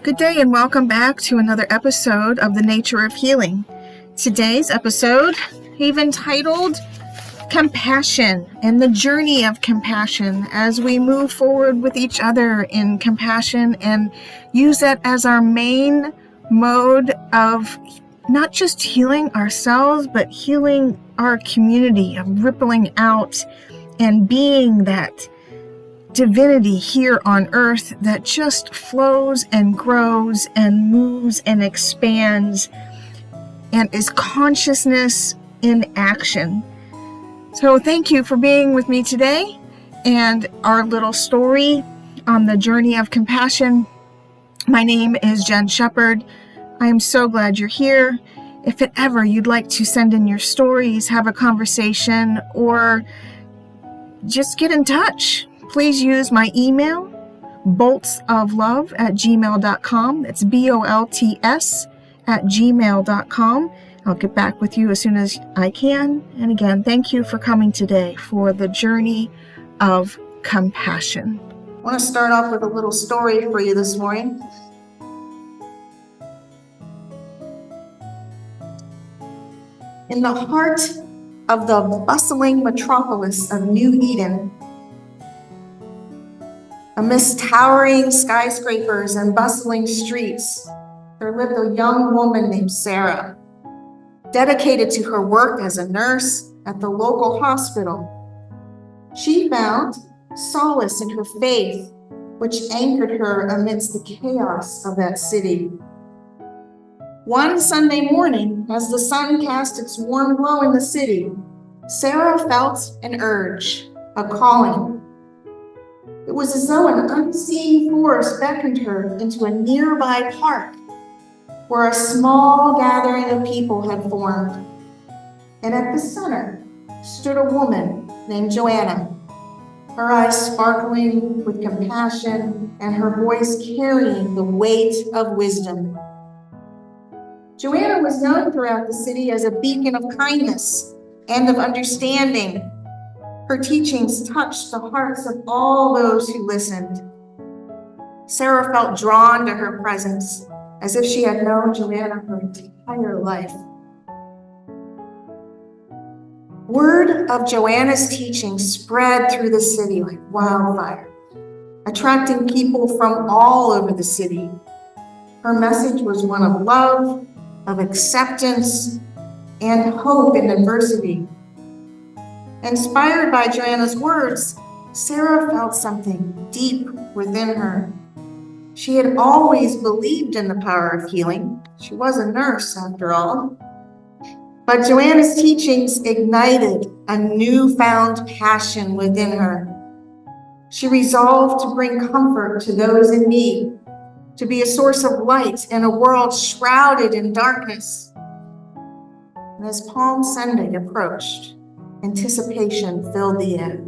Good day and welcome back to another episode of The Nature of Healing. Today's episode I've entitled Compassion and the Journey of Compassion as we move forward with each other in compassion and use that as our main mode of not just healing ourselves, but healing our community, of rippling out and being that divinity here on earth that just flows and grows and moves and expands and is consciousness in action. So thank you for being with me today and our little story on the journey of compassion. My name is Jenn Shepherd. I am so glad you're here. If ever you'd like to send in your stories, have a conversation, or just get in touch, please use my email, boltsoflove@gmail.com. That's BOLTS@gmail.com. I'll get back with you as soon as I can. And again, thank you for coming today for the journey of compassion. I want to start off with a little story for you this morning. In the heart of the bustling metropolis of New Eden, amidst towering skyscrapers and bustling streets, there lived a young woman named Sarah, dedicated to her work as a nurse at the local hospital. She found solace in her faith, which anchored her amidst the chaos of that city. One Sunday morning, as the sun cast its warm glow in the city, Sarah felt an urge, a calling. It was as though an unseen force beckoned her into a nearby park where a small gathering of people had formed. And at the center stood a woman named Joanna, her eyes sparkling with compassion and her voice carrying the weight of wisdom. Joanna was known throughout the city as a beacon of kindness and of understanding. Her teachings touched the hearts of all those who listened. Sarah felt drawn to her presence, as if she had known Joanna her entire life. Word of Joanna's teaching spread through the city like wildfire, attracting people from all over the city. Her message was one of love, of acceptance, and hope in adversity. Inspired by Joanna's words, Sarah felt something deep within her. She had always believed in the power of healing. She was a nurse, after all. But Joanna's teachings ignited a newfound passion within her. She resolved to bring comfort to those in need, to be a source of light in a world shrouded in darkness. And as Palm Sunday approached, anticipation filled the air.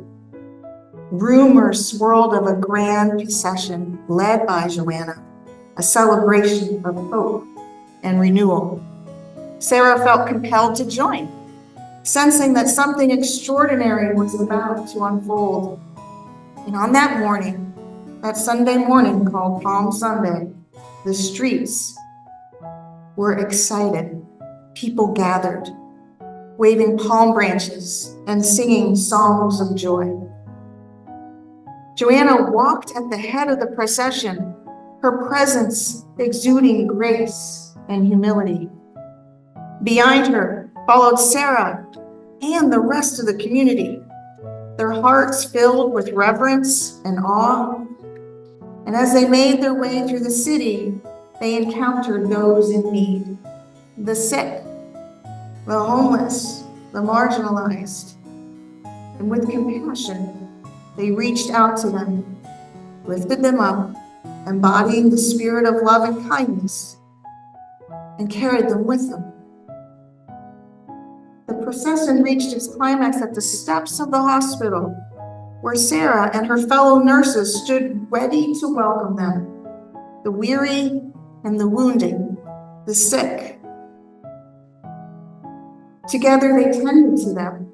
Rumors swirled of a grand procession led by Joanna, a celebration of hope and renewal. Sarah felt compelled to join, sensing that something extraordinary was about to unfold. And on that morning, that Sunday morning called Palm Sunday, the streets were excited. People gathered, waving palm branches and singing songs of joy. Joanna walked at the head of the procession, her presence exuding grace and humility. Behind her followed Sarah and the rest of the community, their hearts filled with reverence and awe. And as they made their way through the city, they encountered those in need, the sick, the homeless, the marginalized. And with compassion, they reached out to them, lifted them up, embodying the spirit of love and kindness, and carried them with them. The procession reached its climax at the steps of the hospital, where Sarah and her fellow nurses stood ready to welcome them, the weary and the wounded, the sick. Together they tended to them,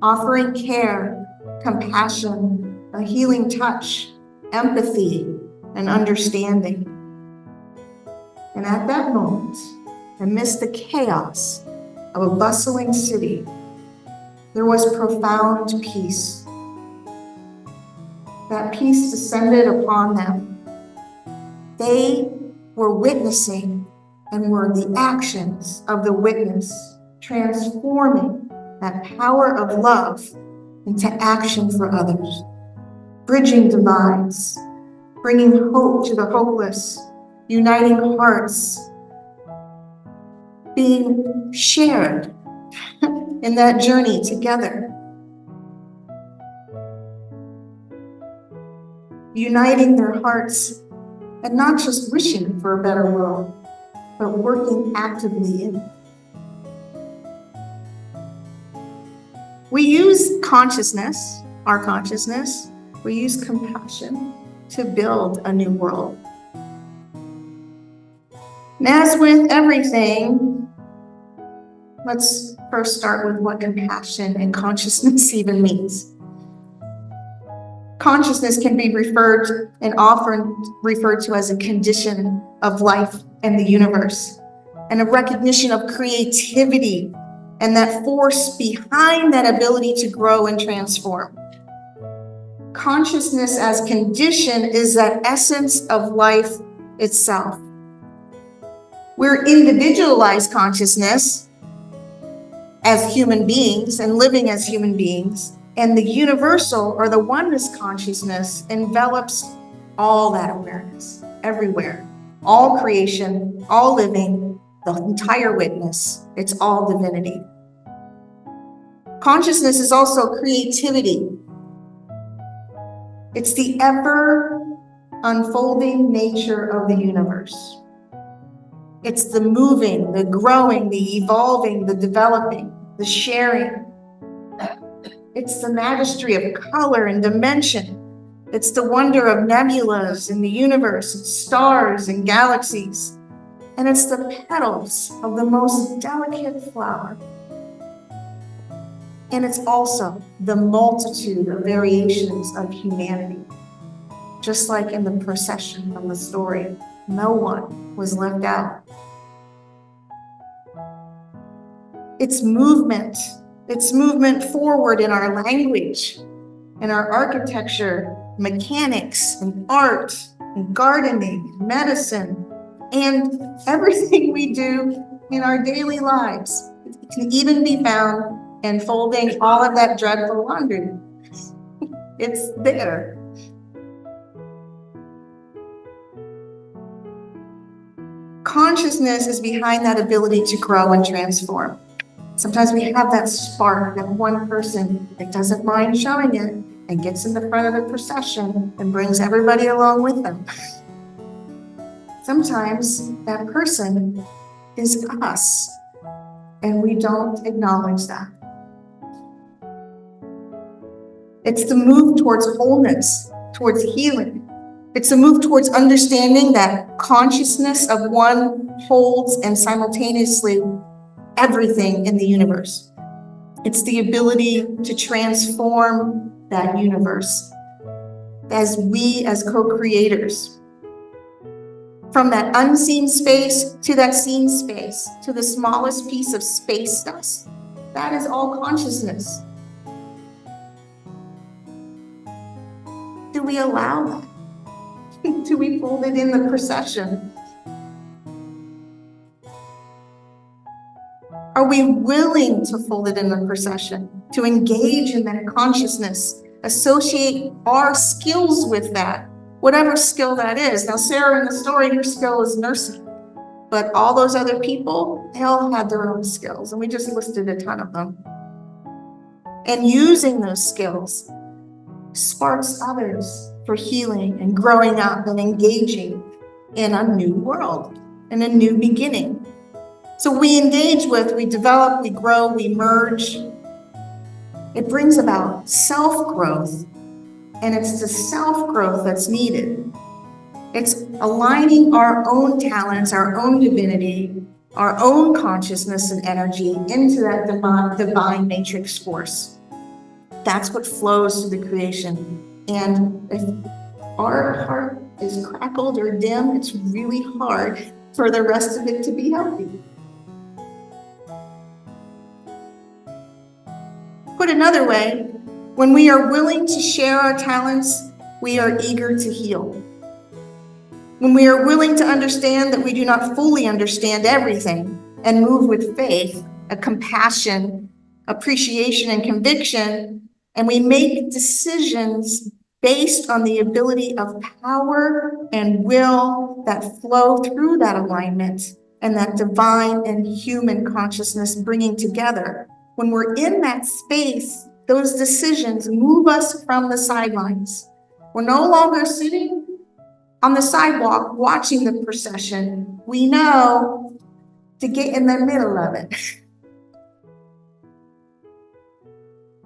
offering care, compassion, a healing touch, empathy, and understanding. And at that moment, amidst the chaos of a bustling city, there was profound peace. That peace descended upon them. They were witnessing and were the actions of the witness, transforming that power of love into action for others, bridging divides, bringing hope to the hopeless, uniting hearts, being shared in that journey together. Uniting their hearts and not just wishing for a better world, but working actively in it. We use consciousness, our consciousness, we use compassion to build a new world. And as with everything, let's first start with what compassion and consciousness even means. Consciousness can be referred and often referred to as a condition of life and the universe, and a recognition of creativity and that force behind that ability to grow and transform. Consciousness as condition is that essence of life itself. We're individualized consciousness as human beings and living as human beings, and the universal or the oneness consciousness envelops all that awareness, everywhere, all creation, all living, the entire witness. It's all divinity. Consciousness is also creativity. It's the ever unfolding nature of the universe. It's the moving, the growing, the evolving, the developing, the sharing. It's the mastery of color and dimension. It's the wonder of nebulas in the universe, and stars and galaxies. And it's the petals of the most delicate flower. And it's also the multitude of variations of humanity. Just like in the procession of the story, no one was left out. It's movement forward in our language, in our architecture, mechanics, and art, and gardening, medicine, and everything we do in our daily lives. It can even be found in folding all of that dreadful laundry. It's there. Consciousness is behind that ability to grow and transform. Sometimes we have that spark, that one person that doesn't mind showing it and gets in the front of the procession and brings everybody along with them. Sometimes that person is us, and we don't acknowledge that. It's the move towards wholeness, towards healing. It's a move towards understanding that consciousness of one holds and simultaneously everything in the universe. It's the ability to transform that universe as we as co-creators. From that unseen space to that seen space, to the smallest piece of space dust. That is all consciousness. Do we allow that? Do we fold it in the procession? Are we willing to fold it in the procession, to engage in that consciousness, associate our skills with that, whatever skill that is? Now, Sarah in the story, her skill is nursing, but all those other people, they all had their own skills, and we just listed a ton of them. And using those skills sparks others for healing and growing up and engaging in a new world, in a new beginning. So we engage with, we develop, we grow, we merge. It brings about self-growth, and it's the self-growth that's needed. It's aligning our own talents, our own divinity, our own consciousness and energy into that divine matrix force. That's what flows through the creation. And if our heart is crackled or dim, it's really hard for the rest of it to be healthy. Put another way, when we are willing to share our talents, we are eager to heal. When we are willing to understand that we do not fully understand everything and move with faith, a compassion, appreciation, and conviction, and we make decisions based on the ability of power and will that flow through that alignment and that divine and human consciousness bringing together. When we're in that space, those decisions move us from the sidelines. We're no longer sitting on the sidewalk watching the procession. We know to get in the middle of it.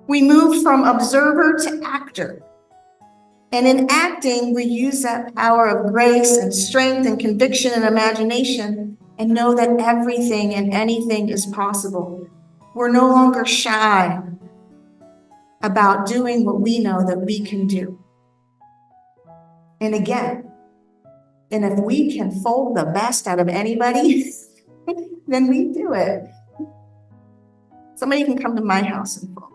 We move from observer to actor. And in acting, we use that power of grace and strength and conviction and imagination and know that everything and anything is possible. We're no longer shy about doing what we know that we can do. And again, and if we can fold the best out of anybody, then we do it. Somebody can come to my house and fold.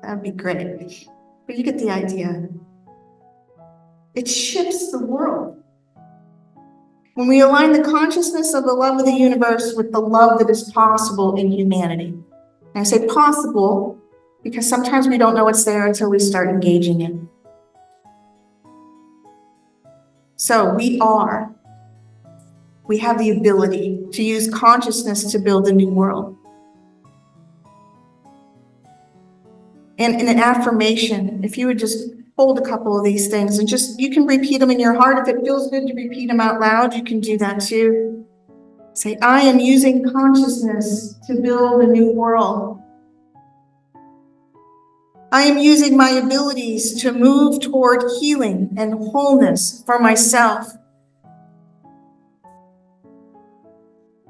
That'd be great. But you get the idea. It shifts the world. When we align the consciousness of the love of the universe with the love that is possible in humanity. And I say possible because sometimes we don't know what's there until we start engaging it. So we have the ability to use consciousness to build a new world. And in an affirmation, if you would just hold a couple of these things and just, you can repeat them in your heart. If it feels good to repeat them out loud, you can do that too. Say, I am using consciousness to build a new world. I am using my abilities to move toward healing and wholeness for myself.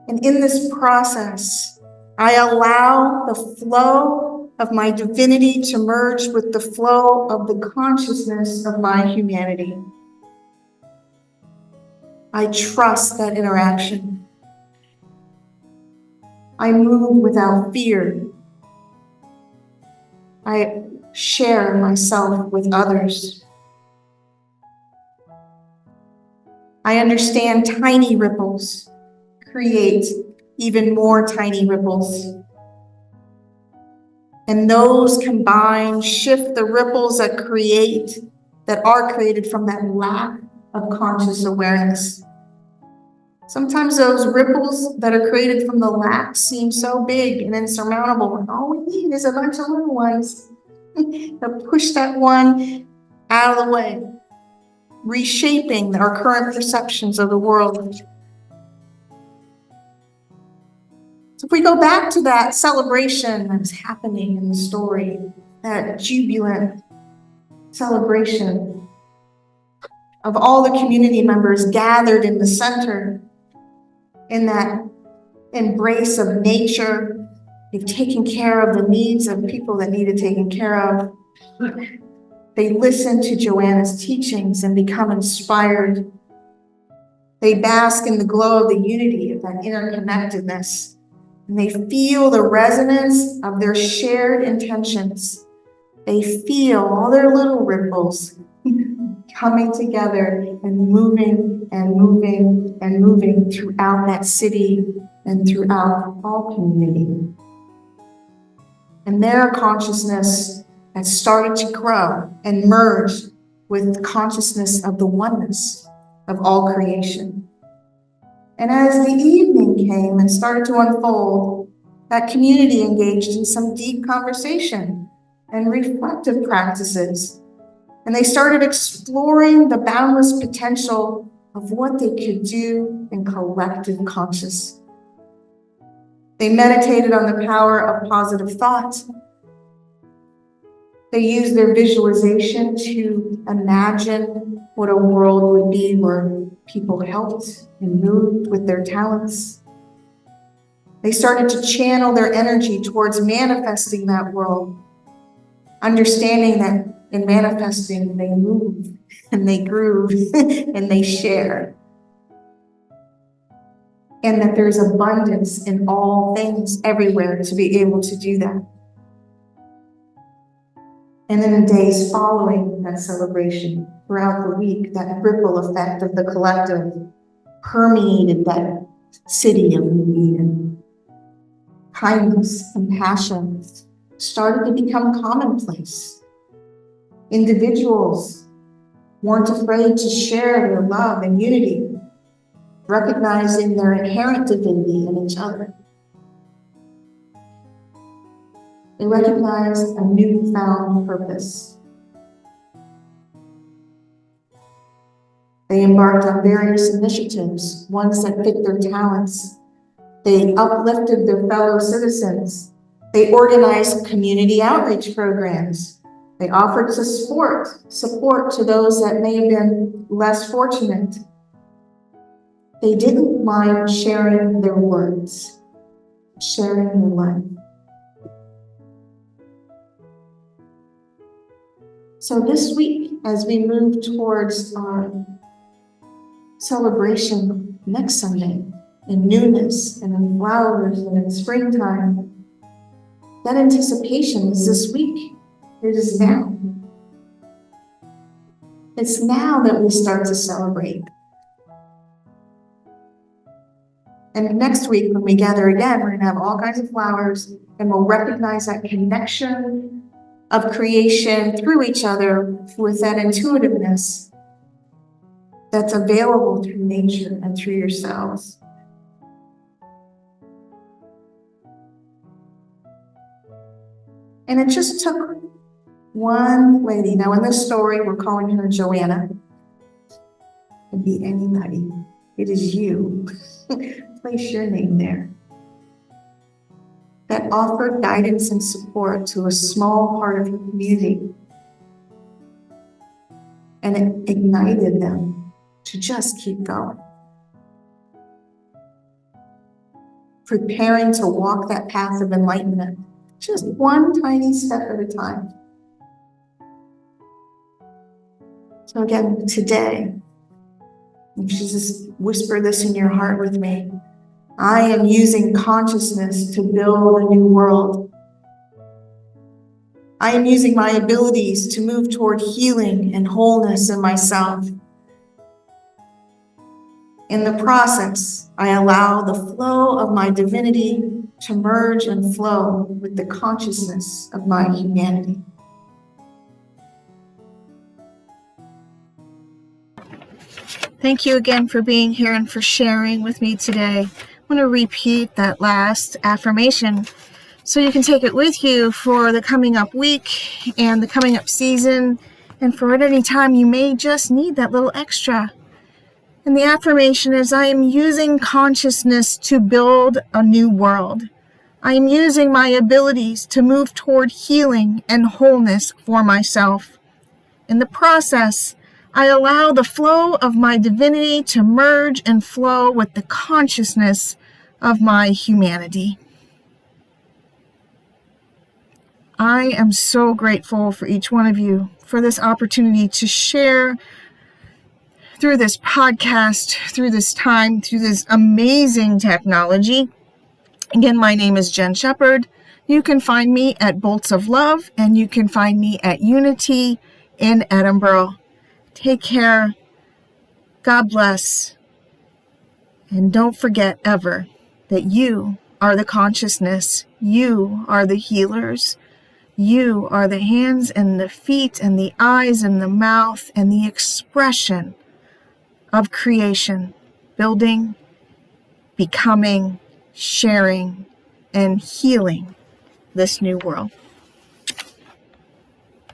And in this process, I allow the flow of my divinity to merge with the flow of the consciousness of my humanity. I trust that interaction. I move without fear. I share myself with others. I understand tiny ripples create even more tiny ripples. And those combined shift the ripples that are created from that lack of conscious awareness. Sometimes those ripples that are created from the lack seem so big and insurmountable, and all we need is a bunch of little ones to push that one out of the way, reshaping our current perceptions of the world. So if we go back to that celebration that's happening in the story, that jubilant celebration of all the community members gathered in the center, in that embrace of nature, they've taken care of the needs of people that needed taken care of. They listen to Joanna's teachings and become inspired. They bask in the glow of the unity of that interconnectedness. And they feel the resonance of their shared intentions. They feel all their little ripples coming together and moving and moving and moving throughout that city and throughout all community. And their consciousness has started to grow and merge with the consciousness of the oneness of all creation. And as the evening came and started to unfold, that community engaged in some deep conversation and reflective practices. And they started exploring the boundless potential of what they could do in collective consciousness. They meditated on the power of positive thought. They used their visualization to imagine what a world would be where people helped and moved with their talents. They started to channel their energy towards manifesting that world, understanding that in manifesting, they move and they groove and they share. and that there's abundance in all things everywhere to be able to do that. And then in days following that celebration, throughout the week, that ripple effect of the collective permeated that city of New Eden. Kindness, compassion started to become commonplace. Individuals weren't afraid to share their love and unity, recognizing their inherent divinity in each other. They recognized a newfound purpose. They embarked on various initiatives, ones that fit their talents. They uplifted their fellow citizens. They organized community outreach programs. They offered support to those that may have been less fortunate. They didn't mind sharing their words, sharing their life. So this week, as we move towards our celebration next Sunday, in newness and in flowers and in springtime, that anticipation is this week. It is now. It's now that we start to celebrate. And next week, when we gather again, we're going to have all kinds of flowers, and we'll recognize that connection of creation through each other with that intuitiveness that's available through nature and through yourselves. And it just took one lady. Now, in this story, we're calling her Joanna. It could be anybody. It is you. Place your name there. That offered guidance and support to a small part of her community. And it ignited them to just keep going. Preparing to walk that path of enlightenment. Just one tiny step at a time. So again, today, you should just whisper this in your heart with me. I am using consciousness to build a new world. I am using my abilities to move toward healing and wholeness in myself. In the process, I allow the flow of my divinity to merge and flow with the consciousness of my humanity. Thank you again for being here and for sharing with me today. I want to repeat that last affirmation so you can take it with you for the coming up week and the coming up season, and for at any time you may just need that little extra. And the affirmation is, I am using consciousness to build a new world. I am using my abilities to move toward healing and wholeness for myself. In the process, I allow the flow of my divinity to merge and flow with the consciousness of my humanity. I am so grateful for each one of you for this opportunity to share through this podcast, through this time, through this amazing technology. Again, my name is Jenn Shepherd. You can find me at Bolts of Love, and you can find me at Unity in Edinboro. Take care. God bless. And don't forget ever that you are the consciousness. You are the healers. You are the hands and the feet and the eyes and the mouth and the expression of creation, building, becoming, sharing, and healing this new world.